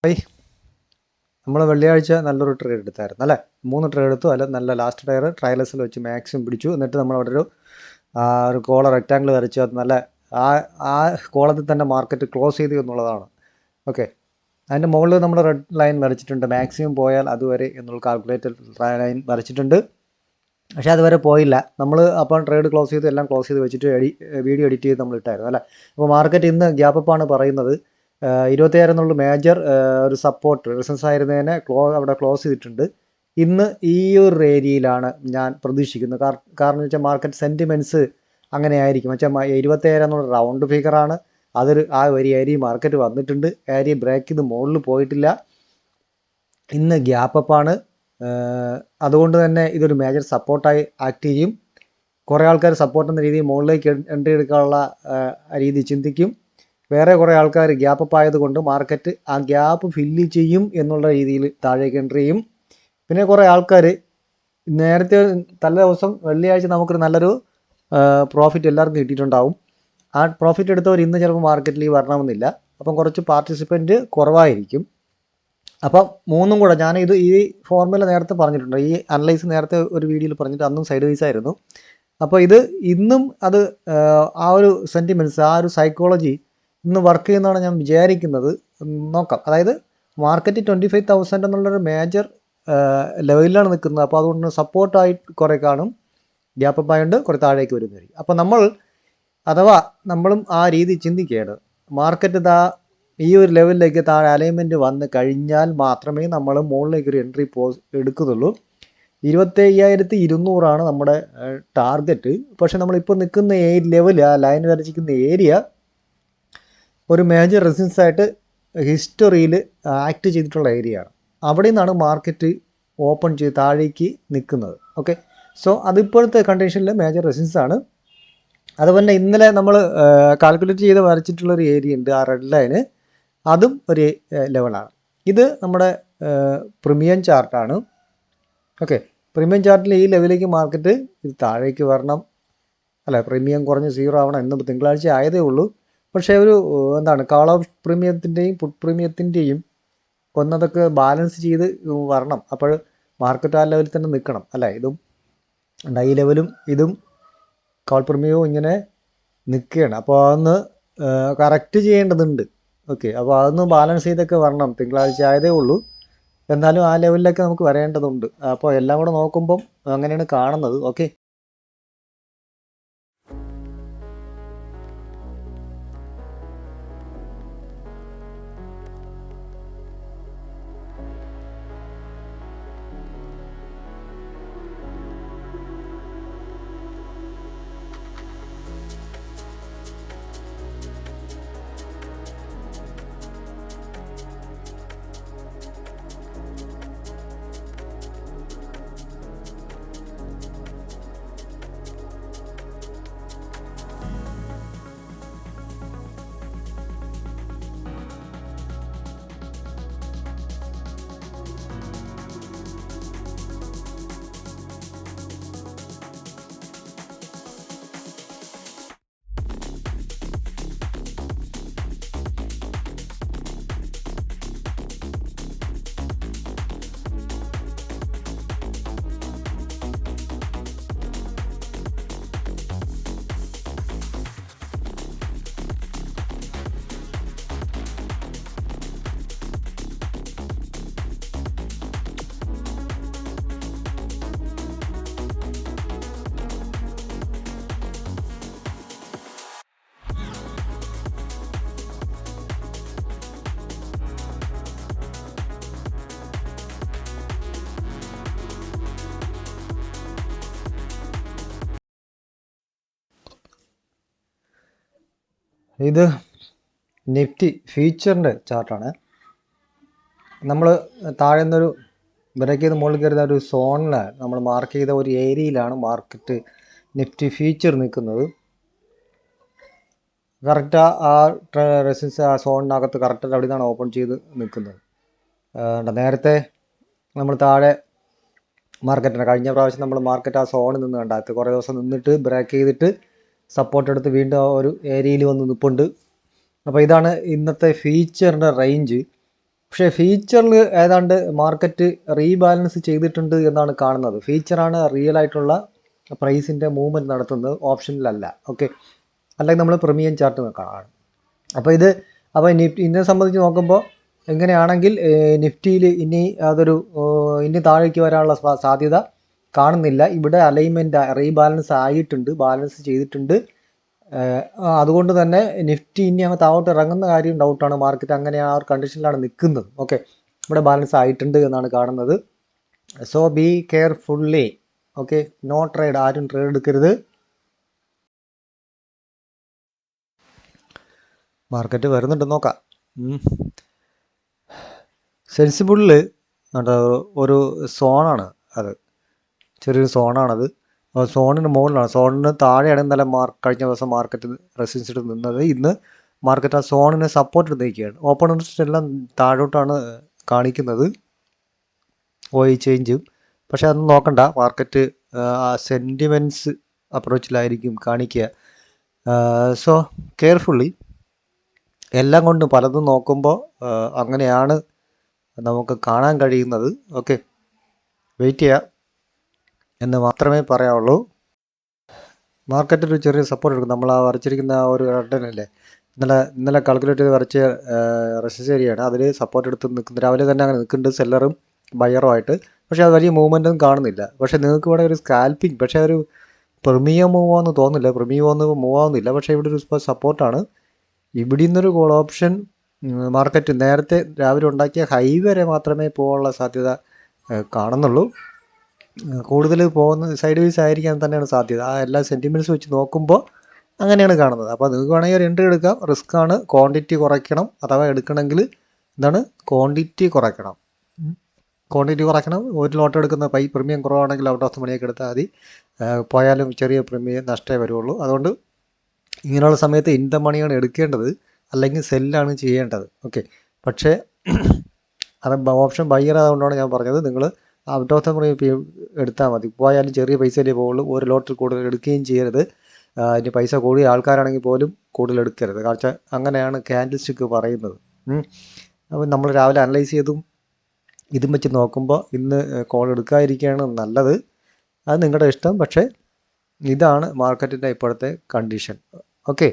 Hi, നമ്മൾ വെള്ളിയാഴ്ച നല്ലൊരു ട്രേഡ് എടുത്തായിരുന്നു അല്ലേ? 3 ട്രേഡ് എടുത്തു. അല്ല, നല്ല ലാസ്റ്റ് ടയർ ട്രയലസിൽ വെച്ച് മാക്സിമം പിടിച്ചു. എന്നിട്ട് നമ്മൾ അവിടെ ഒരു കോള റെക്റ്റാങ്കിൾ വരച്ചു. അത് നല്ല ആ ആ കോളത്തിൽ തന്നെ മാർക്കറ്റ് ക്ലോസ് ചെയ്തു എന്നുള്ളതാണ്. ഓക്കെ, അതിൻ്റെ മുകളിൽ നമ്മൾ റെഡ് ലൈൻ വരച്ചിട്ടുണ്ട്. മാക്സിമം പോയാൽ അതുവരെ എന്നുള്ള കാൽക്കുലേറ്റഡ് ലൈൻ വരച്ചിട്ടുണ്ട്. പക്ഷേ അതുവരെ പോയില്ല. നമ്മൾ അപ്പോൾ ട്രേഡ് ക്ലോസ് ചെയ്ത് എല്ലാം ക്ലോസ് ചെയ്ത് വെച്ചിട്ട് വീഡിയോ എഡിറ്റ് ചെയ്ത് നമ്മൾ ഇട്ടായിരുന്നു അല്ലേ? അപ്പോൾ മാർക്കറ്റ് ഇന്ന് ഗ്യാപ്പ് അപ്പാണ് പറയുന്നത്. 26 എന്നുള്ള മേജർ ഒരു സപ്പോർട്ട് റെസിസ്റ്റൻസ് ആയിരുന്നതിനെ അവിടെ ക്ലോസ് ചെയ്തിട്ടുണ്ട്. ഇന്ന് ഈ ഒരു ഏരിയയിലാണ് ഞാൻ പ്രതീക്ഷിക്കുന്നത്. കാരണം വെച്ചാൽ മാർക്കറ്റ് സെൻറ്റിമെൻറ്റ്സ് അങ്ങനെ ആയിരിക്കും. വെച്ചാൽ 27 എന്നുള്ള റൗണ്ട് ഫിഗറാണ്. ആ ഒരു ഏരിയ മാർക്കറ്റ് വന്നിട്ടുണ്ട്. ഏരിയ ബ്രേക്ക് ചെയ്ത് മുകളിൽ പോയിട്ടില്ല. ഇന്ന് ഗ്യാപ്പ് അപ്പാണ്. അതുകൊണ്ട് തന്നെ ഇതൊരു മേജർ സപ്പോർട്ടായി ആക്ട് ചെയ്യും. കുറേ ആൾക്കാർ സപ്പോർട്ട് എന്ന രീതിയിൽ മുകളിലേക്ക് എൻട്രി എടുക്കാനുള്ള രീതി ചിന്തിക്കും. വേറെ കുറേ ആൾക്കാർ ഗ്യാപ്പ് അപ്പ് ആയതുകൊണ്ട് മാർക്കറ്റ് ആ ഗ്യാപ്പ് ഫില്ല് ചെയ്യും എന്നുള്ള രീതിയിൽ താഴേക്ക് എൻട്രി ചെയ്യും. പിന്നെ കുറേ ആൾക്കാർ നേരത്തെ തലേ ദിവസം വെള്ളിയാഴ്ച നമുക്കൊരു നല്ലൊരു പ്രോഫിറ്റ് എല്ലാവർക്കും കിട്ടിയിട്ടുണ്ടാവും. ആ പ്രോഫിറ്റ് എടുത്തവർ ഇന്ന് ചിലപ്പോൾ മാർക്കറ്റിൽ വരണമെന്നില്ല. അപ്പം കുറച്ച് പാർട്ടിസിപ്പൻറ്റ് കുറവായിരിക്കും. അപ്പം മൂന്നും കൂടെ ഈ ഫോർമുല നേരത്തെ പറഞ്ഞിട്ടുണ്ട്. ഈ അനലൈസ് നേരത്തെ ഒരു വീഡിയോയിൽ പറഞ്ഞിട്ട് അന്നും സൈഡ് വൈസ് ആയിരുന്നു. അപ്പോൾ ഇന്നും അത് ആ ഒരു സെൻറ്റിമെൻറ്റ്സ്, ആ ഒരു സൈക്കോളജി ഇന്ന് വർക്ക് ചെയ്യുന്നതാണ് ഞാൻ വിചാരിക്കുന്നത്. നോക്കാം. അതായത് മാർക്കറ്റ് 25,000 എന്നുള്ളൊരു മേജർ ലെവലിലാണ് നിൽക്കുന്നത്. അപ്പോൾ അതുകൊണ്ട് സപ്പോർട്ടായി കുറേ കാണും. ഗ്യാപ്പ് അപ്പ് ആയതുകൊണ്ട് കുറേ താഴേക്ക് വരുന്നതായിരിക്കും. അപ്പോൾ നമ്മളും ആ രീതി ചിന്തിക്കുകയാണ്. മാർക്കറ്റ് ഈ ഒരു ലെവലിലേക്ക് താഴെ അലൈൻമെൻറ്റ് വന്ന് കഴിഞ്ഞാൽ മാത്രമേ നമ്മൾ മുകളിലേക്ക് ഒരു എൻട്രി എടുക്കുന്നുള്ളൂ. 25,200 നമ്മുടെ ടാർഗറ്റ്. പക്ഷെ നമ്മളിപ്പോൾ നിൽക്കുന്ന ലെവൽ, ആ ലൈൻ വരച്ചിരിക്കുന്ന ഏരിയ ഒരു മേജർ റെസിസ്റ്റൻസ് ആയിട്ട് ഹിസ്റ്ററിയിൽ ആക്ട് ചെയ്തിട്ടുള്ള ഏരിയയാണ്. അവിടെ നിന്നാണ് മാർക്കറ്റ് ഓപ്പൺ ചെയ്ത് താഴേക്ക് നിൽക്കുന്നത്. ഓക്കെ, സോ അതിപ്പോഴത്തെ കണ്ടീഷനിൽ മേജർ റെസിസ്റ്റൻസ് ആണ്. അതുപോലെ ഇന്നലെ നമ്മൾ കാൽക്കുലേറ്റ് ചെയ്ത് വരച്ചിട്ടുള്ളൊരു ഏരിയ ഉണ്ട്, ആ റെഡ് ലൈന്. അതും ഒരു ലെവലാണ്. ഇത് നമ്മുടെ പ്രീമിയം ചാർട്ടാണ്. ഓക്കെ, പ്രീമിയം ചാർട്ടിൽ ഈ ലെവലിലേക്ക് മാർക്കറ്റ് ഇത് താഴേക്ക് വരണം. അല്ല, പ്രീമിയം കുറഞ്ഞ് 0 ആവണം. ഇന്ന് തിങ്കളാഴ്ച ആയതേ ഉള്ളൂ. പക്ഷേ കാൾ ഓഫ് പ്രീമിയത്തിൻ്റെയും പുട്ട് പ്രീമിയത്തിൻ്റെയും ഒന്നതൊക്കെ ബാലൻസ് ചെയ്ത് വരണം. അപ്പോൾ മാർക്കറ്റ് ആ ലെവലിൽ തന്നെ നിൽക്കണം അല്ലേ? ഈ ലെവലും ഇതും കാൾ പ്രീമിയവും ഇങ്ങനെ നിൽക്കുകയാണ്. അപ്പോൾ അതൊന്ന് കറക്റ്റ് ചെയ്യേണ്ടതുണ്ട്. ഓക്കെ, അപ്പോൾ അതൊന്ന് ബാലൻസ് ചെയ്തൊക്കെ വരണം. തിങ്കളാഴ്ച ആയതേ ഉള്ളൂ. എന്നാലും ആ ലെവലിലൊക്കെ നമുക്ക് വരേണ്ടതുണ്ട്. അപ്പോൾ എല്ലാം കൂടെ നോക്കുമ്പം അങ്ങനെയാണ് കാണുന്നത്. ഓക്കെ, ഇത് നിഫ്റ്റി ഫ്യൂച്ചറിൻ്റെ ചാർട്ടാണ്. നമ്മൾ താഴെ നിന്നൊരു ബ്രേക്ക് ചെയ്ത് മുകളിൽ കയറുന്ന ഒരു സോണിൽ നമ്മൾ മാർക്ക് ചെയ്ത ഒരു ഏരിയയിലാണ് മാർക്കറ്റ് നിഫ്റ്റി ഫ്യൂച്ചർ നിൽക്കുന്നത്. കറക്റ്റ് ആ റെസിസ്റ്റൻസ് ആ സോണിനകത്ത് കറക്റ്റ് അവിടെ നിന്നാണ് ഓപ്പൺ ചെയ്ത് നിൽക്കുന്നത്. നേരത്തെ നമ്മൾ താഴെ മാർക്കറ്റിന് കഴിഞ്ഞ പ്രാവശ്യം നമ്മൾ മാർക്കറ്റ് ആ സോണിൽ നിന്ന് കണ്ടാകത്ത് കുറേ ദിവസം നിന്നിട്ട് ബ്രേക്ക് ചെയ്തിട്ട് സപ്പോർട്ട് എടുത്ത് വീണ്ടും ആ ഒരു ഏരിയയിൽ വന്ന് നിൽപ്പുണ്ട്. അപ്പോൾ ഇതാണ് ഇന്നത്തെ ഫ്യൂച്ചറിൻ്റെ റേഞ്ച്. പക്ഷേ ഫീച്ചറിൽ ഏതാണ്ട് മാർക്കറ്റ് റീബാലൻസ് ചെയ്തിട്ടുണ്ട് എന്നാണ് കാണുന്നത്. ഫീച്ചറാണ് റിയൽ ആയിട്ടുള്ള പ്രൈസിൻ്റെ മൂവ്മെൻറ്റ് നടത്തുന്നത്, ഓപ്ഷനിലല്ല. ഓക്കെ, അല്ലെങ്കിൽ നമ്മൾ പ്രീമിയം ചാർട്ട് കാണാം. അപ്പോൾ ഇതിനെ സംബന്ധിച്ച് നോക്കുമ്പോൾ എങ്ങനെയാണെങ്കിൽ നിഫ്റ്റിയിൽ ഇനി ഇനി താഴേക്ക് വരാനുള്ള സാധ്യത കാണുന്നില്ല. ഇവിടെ അലൈൻമെൻറ്റ് റീബാലൻസ് ആയിട്ടുണ്ട്, ബാലൻസ് ചെയ്തിട്ടുണ്ട്. അതുകൊണ്ട് തന്നെ നിഫ്റ്റി ഇനി അങ്ങ് താഴോട്ട് ഇറങ്ങുന്ന കാര്യം ഡൗട്ടാണ്. മാർക്കറ്റ് അങ്ങനെ ആ ഒരു കണ്ടീഷനിലാണ് നിൽക്കുന്നത്. ഓക്കെ, ഇവിടെ ബാലൻസ് ആയിട്ടുണ്ട് എന്നാണ് കാണുന്നത്. So be carefully. Okay, no trade, ആരും ട്രേഡ് എടുക്കരുത്. മാർക്കറ്റ് വരുന്നുണ്ട്, നോക്കാം. സെൻസിബിളിൽ ഒരു സോണാണ്, അത് ചെറിയൊരു സോണാണത്. സോണിന് മുകളിലാണ്, സോണിന് താഴെയാണ് ഇന്നലെ കഴിഞ്ഞ ദിവസം മാർക്കറ്റ് റെസിസ്റ്റൻസ് എടുത്ത് നിന്നത്. ഇന്ന് മാർക്കറ്റ് ആ സോണിനെ സപ്പോർട്ട് എടുത്തിരിക്കുകയാണ്. ഓപ്പൺ ഇൻട്രസ്റ്റ് എല്ലാം താഴോട്ടാണ് കാണിക്കുന്നത്, ഓയിൽ ചേഞ്ചും. പക്ഷേ അതൊന്നും നോക്കണ്ട, മാർക്കറ്റ് സെൻറ്റിമെൻറ്റ്സ് അപ്രോച്ചിലായിരിക്കും കാണിക്കുക. So carefully. എല്ലാം കൊണ്ടും പലതും നോക്കുമ്പോൾ അങ്ങനെയാണ് നമുക്ക് കാണാൻ കഴിയുന്നത്. ഓക്കെ, വെയിറ്റ് ചെയ്യുക എന്ന് മാത്രമേ പറയാവുള്ളൂ. മാർക്കറ്റിൽ ഒരു ചെറിയ സപ്പോർട്ട് എടുക്കും. നമ്മൾ ആ വരച്ചിരിക്കുന്ന ആ ഒരു റെഡനല്ലേ, ഇന്നലെ കാൽക്കുലേറ്റ് ചെയ്ത് വരച്ച റെസിസ്റ്റൻസ് ഏരിയയാണ്. അതിൽ സപ്പോർട്ട് എടുത്ത് നിൽക്കുന്ന രാവിലെ തന്നെ അങ്ങനെ നിൽക്കുന്നുണ്ട്, സെല്ലറും ബയറും ആയിട്ട്. പക്ഷേ അത് വലിയ മൂവ്മെൻറ്റൊന്നും കാണുന്നില്ല. പക്ഷേ നിങ്ങൾക്ക് ഇവിടെ ഒരു സ്കാൽപ്പിംഗ്, പക്ഷേ ഒരു പ്രീമിയം മൂവ് ആണെന്ന് തോന്നുന്നില്ല, പ്രീമിയം ഒന്നും മൂവ് ആവുന്നില്ല. പക്ഷേ ഇവിടെ ഒരു സപ്പോർട്ടാണ്. ഇവിടെ നിന്നൊരു കോൾ ഓപ്ഷൻ മാർക്കറ്റ് നേരത്തെ രാവിലെ ഉണ്ടാക്കിയ ഹൈ വരെ മാത്രമേ പോകാനുള്ള സാധ്യത കാണുന്നുള്ളൂ. കൂടുതൽ പോകുന്ന സൈഡ് വേസ് ആയിരിക്കാൻ തന്നെയാണ് സാധ്യത. ആ എല്ലാ സെൻറ്റിമെൻറ്റ്സ് വെച്ച് നോക്കുമ്പോൾ അങ്ങനെയാണ് കാണുന്നത്. അപ്പോൾ നിങ്ങൾക്ക് വേണമെങ്കിൽ ഒരു എൻട്രി എടുക്കാം. റിസ്ക് ആണ്, ക്വാണ്ടിറ്റി കുറയ്ക്കണം. അഥവാ എടുക്കണമെങ്കിൽ ക്വാണ്ടിറ്റി കുറയ്ക്കണം. ഒരു ലോട്ട് എടുക്കുന്ന പ്രീമിയം കുറവാണെങ്കിൽ ഔട്ട് ഓഫ് ദ മണിയൊക്കെ എടുത്താൽ മതി. പോയാലും ചെറിയ പ്രീമിയം നഷ്ടമേ വരുള്ളൂ. അതുകൊണ്ട് ഇങ്ങനെയുള്ള സമയത്ത് ഇൻ ദ മണിയാണ് എടുക്കേണ്ടത്, അല്ലെങ്കിൽ സെല്ലാണ് ചെയ്യേണ്ടത്. ഓക്കെ, പക്ഷേ അത് ഓപ്ഷൻ ബയ്യർ ആയതുകൊണ്ടാണ് ഞാൻ പറഞ്ഞത്, നിങ്ങൾ ഔട്ട് ഓഫ് ദ മണി എടുത്താൽ മതി. പോയാലും ചെറിയ പൈസയിലേ പോകുള്ളൂ. ഒരു ലോട്ടിൽ കൂടുതൽ എടുക്കുകയും ചെയ്യരുത്. ഇനി പൈസ കൂടിയ ആൾക്കാരാണെങ്കിൽ പോലും കൂടുതൽ എടുക്കരുത്. കാരണം അങ്ങനെയാണ് ക്യാൻഡിൽ സ്റ്റിക്ക് പറയുന്നത്. അപ്പോൾ നമ്മൾ രാവിലെ അനലൈസ് ചെയ്തും ഇതും വെച്ച് നോക്കുമ്പോൾ ഇന്ന് കോൾ എടുക്കാതിരിക്കുകയാണ് നല്ലത്. അത് നിങ്ങളുടെ ഇഷ്ടം. പക്ഷേ ഇതാണ് മാർക്കറ്റിൻ്റെ ഇപ്പോഴത്തെ കണ്ടീഷൻ. ഓക്കെ.